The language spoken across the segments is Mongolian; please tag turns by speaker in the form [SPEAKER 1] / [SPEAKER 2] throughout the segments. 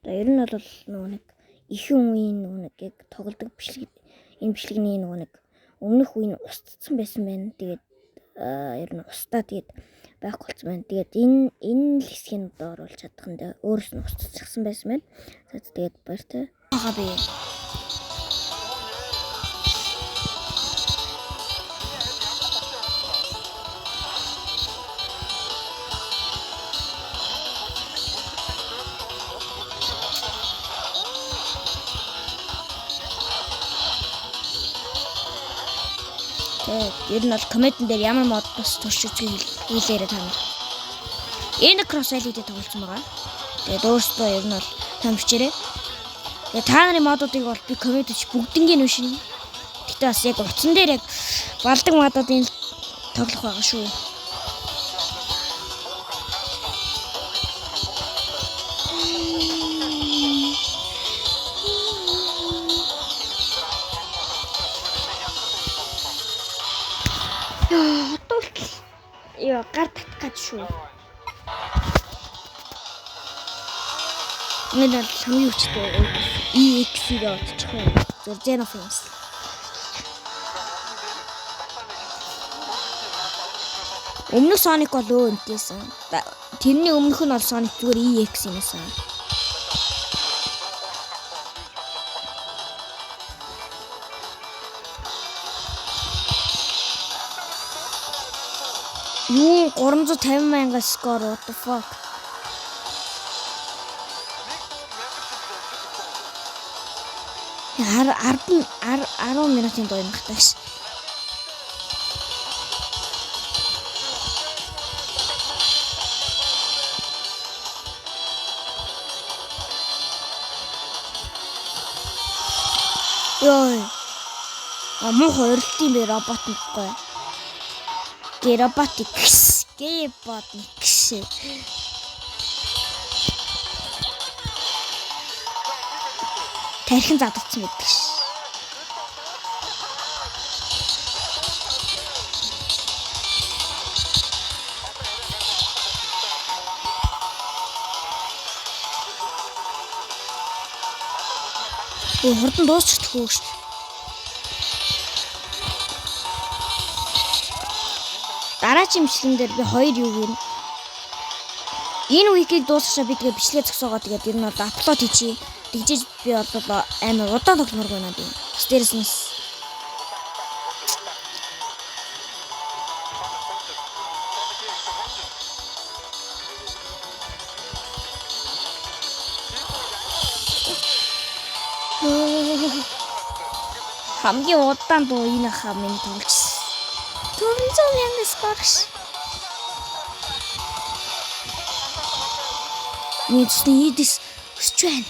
[SPEAKER 1] Ер нь бол нөгөө нэг ихэнх үеийн нөгөө нэг яг тоглодог бичлэг энэ бичлэгний нөгөө нэг өмнөх үеийн устдсан байсан байна. Тэгээд ер нь устдаа тэгээд байхгүй болсон байна. Тэгээд энэ л хэсгийг одоо оруулж чадах нь өөрөөс нь устдчихсан байсан байна. За тэгээд баяртай. Хага би. Ер нь бол комментэн дээр ямар мод бас туршиж хэлээрэй та нар. Энэ кросс айлдээ тоглолцсон байгаа. Тэгээд өөрөөсөө ер нь бол тамирчээрээ. Тэгээд та нарын модуудыг бол би комментч бүгднийг нь уншина. Гэтэ бас яг утсан дээр яг балдаг модуудын тоглох байгаа шүү. Яа, гар татгаж шүү. Нэг л хамгийн хүчтэй EX-ийг очих юм. Зөв Xenophons. Өмнөх Sonic бол өө энтэйсэн. Тэрний өмнөх нь бол Sonic зүгээр EX юмсан. Юу 350,000 скор what the fuck. Яар 10 минутын дуйнах таш. Йой. Муу хоёрлт юм бэ роботтой. Robotics. Тархин задагдсан байдаг ш. Хурдан дуусчихгүй ш. Дараагийн бичлэгэн дээр би 2 юу гин. Энэ викийг дуусгачаа би тэгээ бичлэгээ зогсоогоо тэгээд ер нь бол апплод хийчихье. Тэгжээж би бол амар удаан тогломоор байна би. Бас дээрээс нь хамгийн удаан дуу энэ хаа минь тоглож. 400,000 скорш. Needs to eat this strand.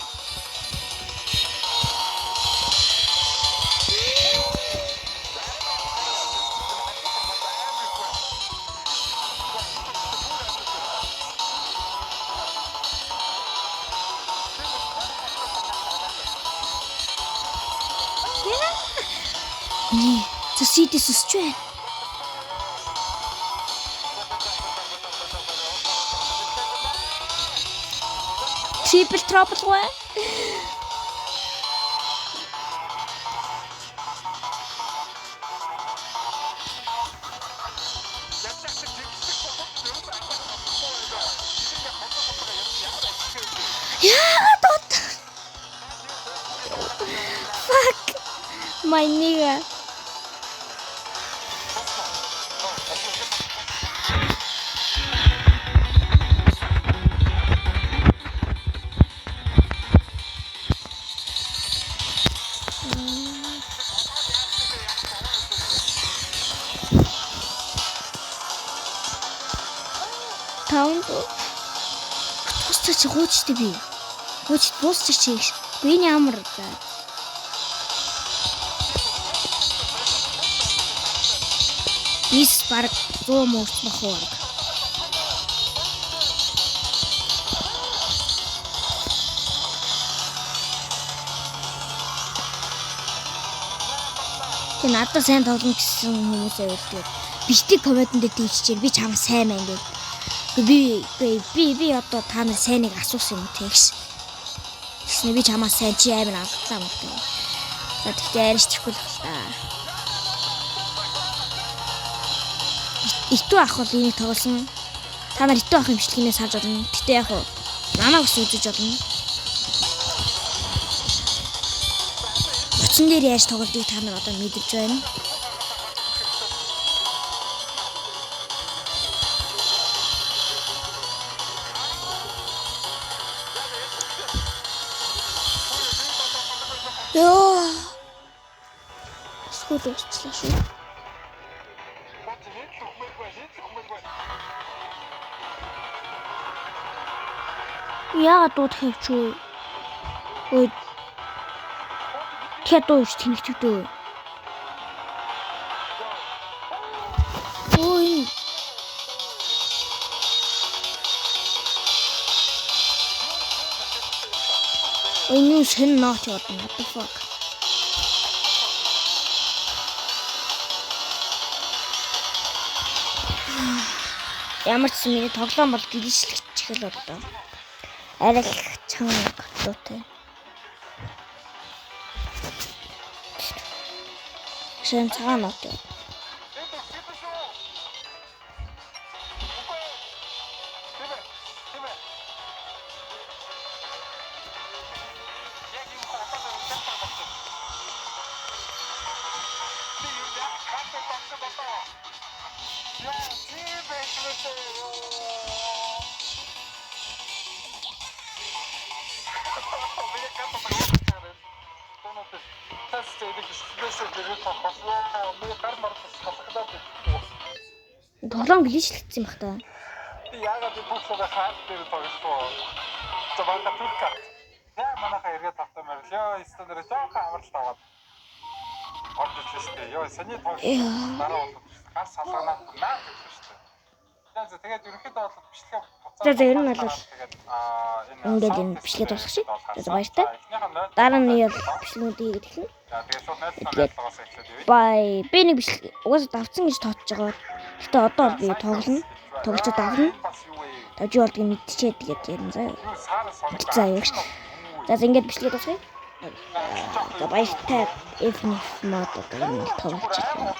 [SPEAKER 1] Need to see this strand. Triple trouble way. Yeah, fuck my nigga. Таунд тусч хуучтай би. Хууч дуусчих чийгш. Би энэ ямар да. Ис баг 100 мөрч бахуур. Тэ надад сайн тоглоно гэсэн хүмүүсээ өгдөг. Битгий комментэн дээр тийчээр би чам сайн мэн гэдэг. Би одоо та нар сайныг асуусан юм тэгш. гэсэн би чамаас сайн чи амир анхлаа мөн. За тэгтээ арьж тэрхгүй л байна. Итүү ах бол энийг тоглосон. Та нар итүү ахын бичлэгнээс харж байна. Тэгтээ яг уу манаа ус үзэж болно. Утсан дээр яаж тоглодгийг та нар одоо мэдэж байна. Ёо. Скут уучлаа шүү. Яагаад дуудах юм ч үү? Ой. Кэдөөш тэнэгтдөө. Ой. Ой, ну хэн наач бодно. What the fuck? Ямар ч миний тоглоом бол гэлжлэх чихэл боллоо. Арай их чанга готтой. Шин цагаан нот. Тоглоом гэлжлэгдсэн баг та.
[SPEAKER 2] Би яагаад би бүхсээ хаад дээр тоглохгүй. За банда түрка. Яа манайха эргээд тавтай мөрлөө. Стандартаар жоохон амарлт аваад. Орж ирчихсэн. Йоо саний тоглох дараа бол гар салганаа наа гэсэн шүү дээ. За тэгээд ерөнхийдөө бол бичлэгээ буцаад.
[SPEAKER 1] За ер нь бол ингээд энэ бичлэгээ дуусгах шиг. За баяртай. Дараа нь яа бичлэгүүдийг хийгээд эхэлнэ.
[SPEAKER 2] За тэгээд шууд найзлаагаас эхлээд явъя.
[SPEAKER 1] Бай. Би нэг бичлэг угаасаа давцсан гэж тооцож байгаа. Гэтэ одоо би тоглоно. Тоглож давна. Тавж болдгийг мэдчихээ тэгээд ярина заа. За юу ч. За ингээд бичлэгээ дуусгая. За баяртай. If not одоо энэ тоглож байна.